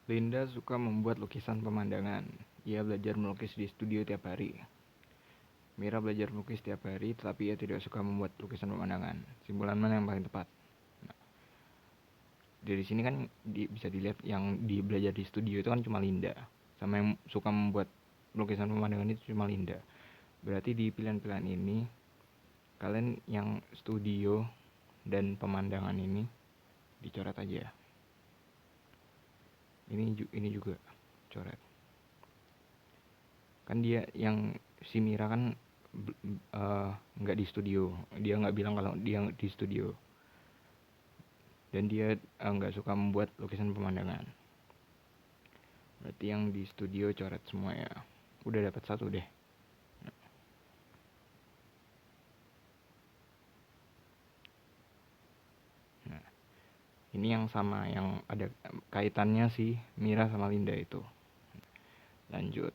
Linda suka membuat lukisan pemandangan. Ia belajar melukis di studio tiap hari. Mira belajar melukis tiap hari, tetapi ia tidak suka membuat lukisan pemandangan. Simpulan mana yang paling tepat? Nah, dari sini kan bisa dilihat yang belajar di studio itu kan cuma Linda. Sama yang suka membuat lukisan pemandangan itu cuma Linda. Berarti di pilihan-pilihan ini, kalian yang studio dan pemandangan ini dicoret aja. Ini juga coret. Kan dia yang si Mira kan nggak di studio, dia nggak bilang kalau dia di studio, dan dia nggak suka membuat lukisan pemandangan. Berarti yang di studio coret semua ya. Udah dapat satu deh. Nah, ini yang sama, yang ada kaitannya si Mira sama Linda itu. Lanjut.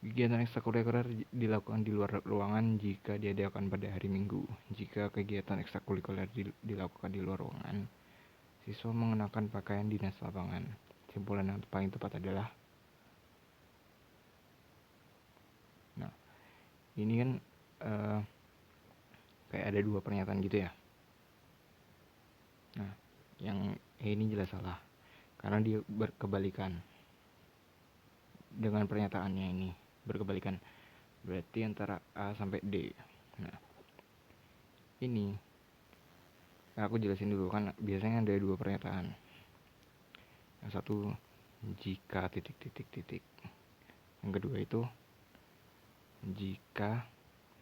Kegiatan ekstrakurikuler dilakukan di luar ruangan jika diadakan pada hari Minggu. Jika kegiatan ekstrakurikuler dilakukan di luar ruangan, siswa mengenakan pakaian dinas lapangan. Simpulan yang paling tepat adalah, nah ini kan kayak ada dua pernyataan gitu ya. Nah, yang ini jelas salah karena dia berkebalikan dengan pernyataannya ini, berkebalikan. Berarti antara A sampai D. Nah, ini aku jelasin dulu kan biasanya ada dua pernyataan. Yang satu jika titik. Yang kedua itu jika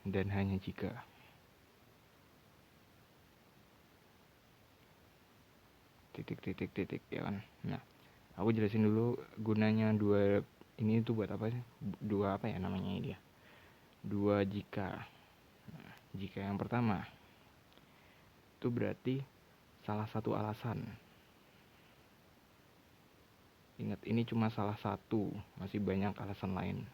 dan hanya jika. Titik ya kan. Nah, aku jelasin dulu gunanya dua ini tuh buat apa sih? Dua apa ya namanya dia? Dua jika. Nah, jika yang pertama itu berarti salah satu alasan. Ingat, ini cuma salah satu, masih banyak alasan lain.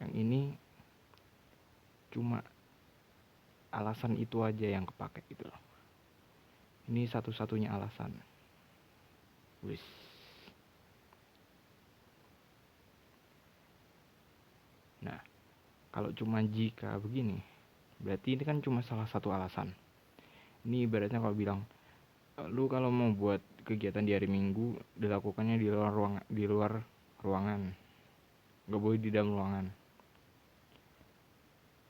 Yang ini cuma alasan itu aja yang kepake gitu loh. Ini satu-satunya alasan. Wis. Nah, kalau cuma jika begini, berarti ini kan cuma salah satu alasan. Ini ibaratnya kalau bilang, lu kalau mau buat kegiatan di hari Minggu, dilakukannya di luar ruangan. Nggak boleh di dalam ruangan.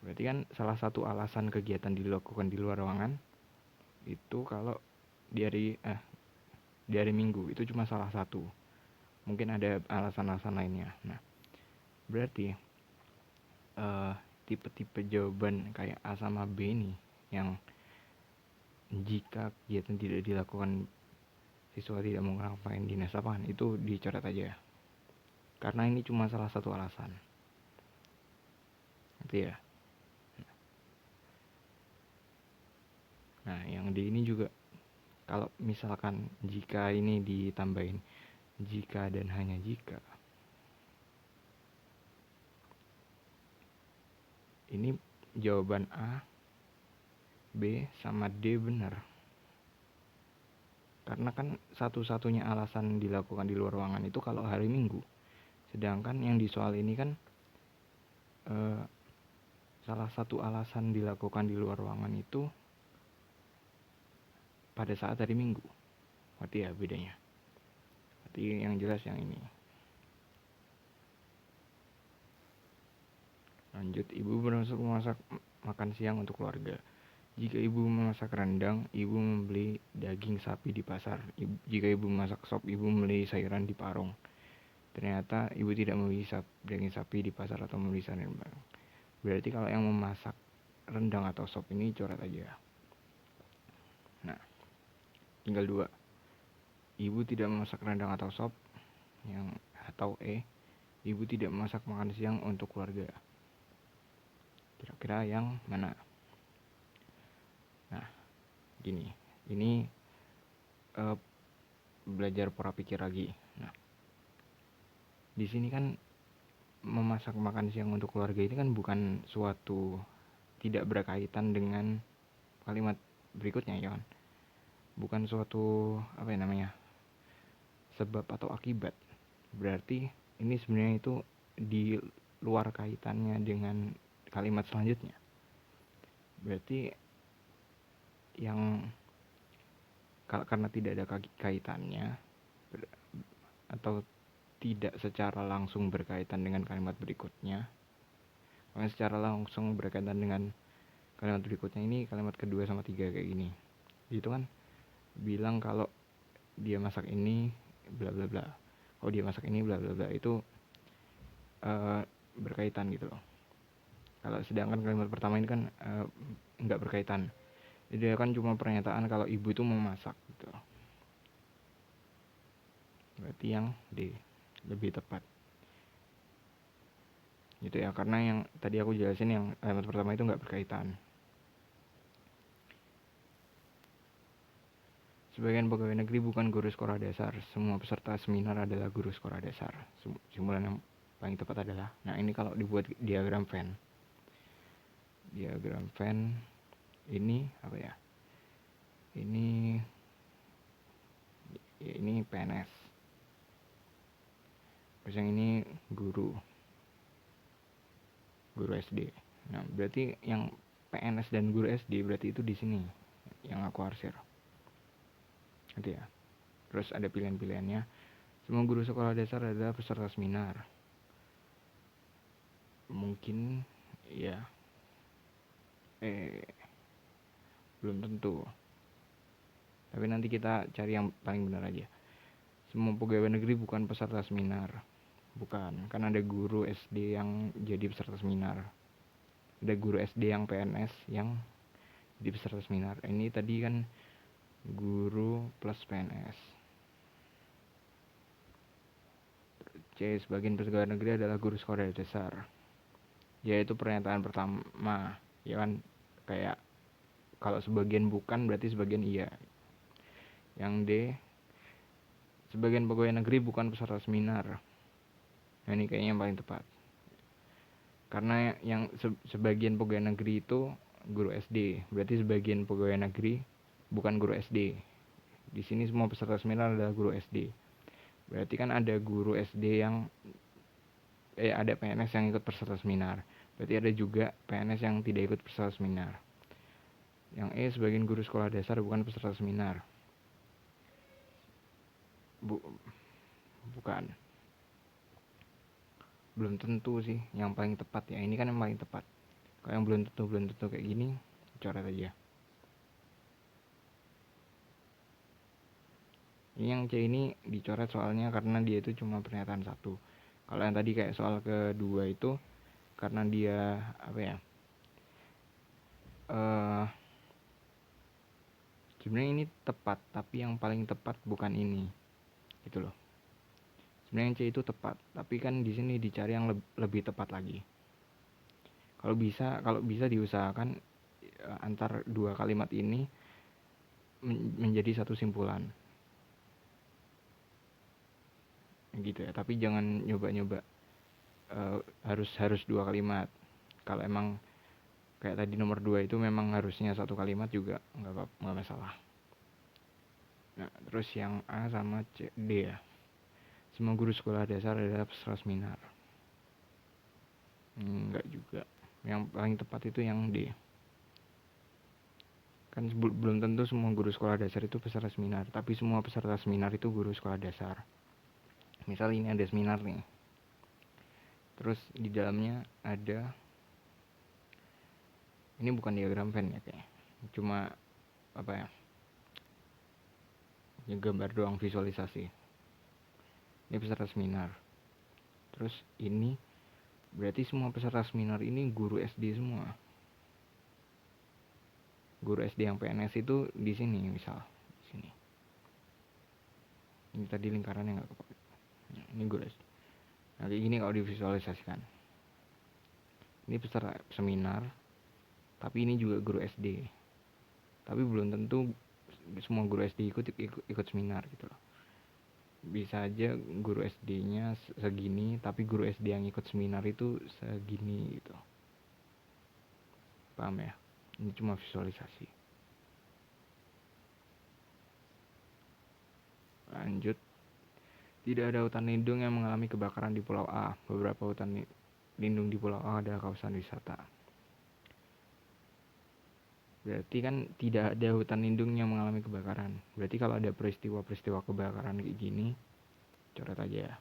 Berarti kan salah satu alasan kegiatan dilakukan di luar ruangan itu kalau di hari Minggu itu cuma salah satu. Mungkin ada alasan-alasan lainnya. Nah, berarti tipe-tipe jawaban kayak A sama B ini yang jika kegiatan tidak dilakukan, siswa tidak menggunakan dinas lapangan, itu dicoret aja karena ini cuma salah satu alasan. Gitu ya. Nah, yang di ini juga kalau misalkan jika ini ditambahin jika dan hanya jika, ini jawaban A, B, sama D benar. Karena kan satu-satunya alasan dilakukan di luar ruangan itu kalau hari Minggu. Sedangkan yang di soal ini kan salah satu alasan dilakukan di luar ruangan itu pada saat hari Minggu. Berarti ya bedanya. Berarti yang jelas yang ini. Lanjut, ibu memasak makan siang untuk keluarga. Jika ibu memasak rendang, ibu membeli daging sapi di pasar. Jika ibu memasak sop, ibu membeli sayuran di parung. Ternyata ibu tidak membeli daging sapi di pasar atau membeli sayuran di parung. Berarti kalau yang memasak rendang atau sop ini coret aja. Nah, tinggal dua. Ibu tidak memasak rendang atau sop, atau ibu tidak memasak makan siang untuk keluarga. Kira-kira yang mana? Nah, gini, ini belajar pola pikir lagi. Nah, di sini kan memasak makan siang untuk keluarga ini kan bukan suatu, tidak berkaitan dengan kalimat berikutnya ya kan. bukan suatu sebab atau akibat. Berarti ini sebenarnya itu di luar kaitannya dengan kalimat selanjutnya. Berarti yang karena tidak ada kaitannya atau tidak secara langsung berkaitan dengan kalimat berikutnya. Kalau secara langsung berkaitan dengan kalimat berikutnya, ini kalimat kedua sama tiga kayak gini. Itu kan bilang kalau dia masak ini bla bla bla. Kalau dia masak ini bla bla bla, itu berkaitan gitu loh. Kalau sedangkan kalimat pertama ini kan nggak berkaitan. Jadi dia kan cuma pernyataan kalau ibu itu mau masak gitu. Berarti yang D lebih tepat. Gitu ya, karena yang tadi aku jelasin yang kalimat pertama itu nggak berkaitan. Sebagian pegawai negeri bukan guru sekolah dasar. Semua peserta seminar adalah guru sekolah dasar. Simpulan yang paling tepat adalah, nah ini kalau dibuat diagram Venn. Diagram Venn ini apa ya? Ini PNS. Terus yang ini guru SD. Nah, berarti yang PNS dan guru SD berarti itu di sini yang aku arsir. Gitu ya. Terus ada pilihan-pilihannya. Semua guru sekolah dasar adalah peserta seminar. Mungkin ya belum tentu. Tapi nanti kita cari yang paling benar aja. Semua pegawai negeri bukan peserta seminar. Bukan, kan ada guru SD yang jadi peserta seminar. Ada guru SD yang PNS yang jadi peserta seminar. Ini tadi kan guru plus PNS. C. Sebagian pegawai negeri adalah guru sekolah dasar. Yaitu pernyataan pertama, ya kan, kayak kalau sebagian bukan berarti sebagian iya. Yang D, sebagian pegawai negeri bukan peserta seminar. Nah, ini kayaknya yang paling tepat. Karena yang sebagian pegawai negeri itu guru SD, berarti sebagian pegawai negeri bukan guru SD. Di sini semua peserta seminar adalah guru SD. Berarti kan ada guru SD yang ada PNS yang ikut peserta seminar. Berarti ada juga PNS yang tidak ikut peserta seminar. Yang E, sebagian guru sekolah dasar bukan peserta seminar. Bukan. Belum tentu sih yang paling tepat ya. Ini kan yang paling tepat. Kalau yang belum tentu kayak gini, coret aja. Ini yang C ini dicoret soalnya karena dia itu cuma pernyataan satu. Kalau yang tadi kayak soal kedua itu karena dia sebenarnya ini tepat, tapi yang paling tepat bukan ini, gitu loh. Sebenarnya yang C itu tepat, tapi kan di sini dicari yang lebih tepat lagi. Kalau bisa diusahakan antar dua kalimat ini menjadi satu simpulan. Gitu ya, tapi jangan nyoba-nyoba harus dua kalimat. Kalau emang kayak tadi nomor 2 itu memang harusnya satu kalimat juga nggak masalah. Nah, terus yang A sama C, D ya. Semua guru sekolah dasar adalah peserta seminar. Enggak juga. Yang paling tepat itu yang D. Kan belum tentu semua guru sekolah dasar itu peserta seminar, tapi semua peserta seminar itu guru sekolah dasar. Misal ini ada seminar nih, terus di dalamnya ada, ini bukan diagram Venn ya kayaknya, cuma ya gambar doang, visualisasi. Ini peserta seminar, terus ini berarti semua peserta seminar ini guru SD semua. Guru SD yang PNS itu di sini, misal di sini. Ini tadi lingkarannya nggak kepake. Ini guru SD. Nah, kayak gini kalau divisualisasikan. Ini peserta seminar, tapi ini juga guru SD. Tapi belum tentu semua guru SD ikut seminar gitu loh. Bisa aja guru SD-nya segini, tapi guru SD yang ikut seminar itu segini gitu. Paham ya? Ini cuma visualisasi. Lanjut, tidak ada hutan lindung yang mengalami kebakaran di Pulau A. Beberapa hutan lindung di Pulau A adalah kawasan wisata. Berarti kan tidak ada hutan lindung yang mengalami kebakaran. Berarti kalau ada peristiwa-peristiwa kebakaran kayak gini, coret aja ya.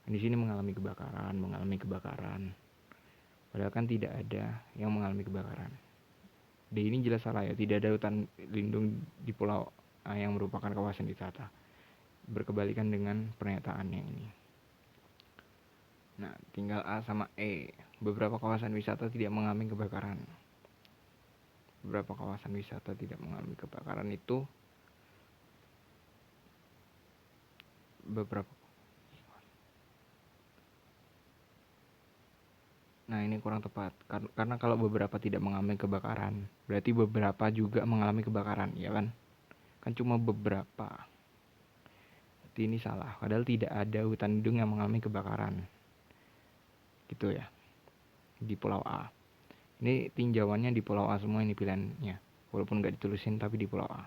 Di sini mengalami kebakaran. Padahal kan tidak ada yang mengalami kebakaran. D ini jelas salah ya, tidak ada hutan lindung di Pulau A yang merupakan kawasan wisata. Berkebalikan dengan pernyataan yang ini. Nah, tinggal A sama E. Beberapa kawasan wisata tidak mengalami kebakaran. Beberapa kawasan wisata tidak mengalami kebakaran itu beberapa. Nah, ini kurang tepat. Karena kalau beberapa tidak mengalami kebakaran, berarti beberapa juga mengalami kebakaran, ya kan? Kan cuma beberapa. Berarti ini salah. Padahal tidak ada hutan lindung yang mengalami kebakaran. Gitu ya. Di Pulau A. Ini tinjauannya di Pulau A semua ini pilihannya. Walaupun nggak ditulisin tapi di Pulau A.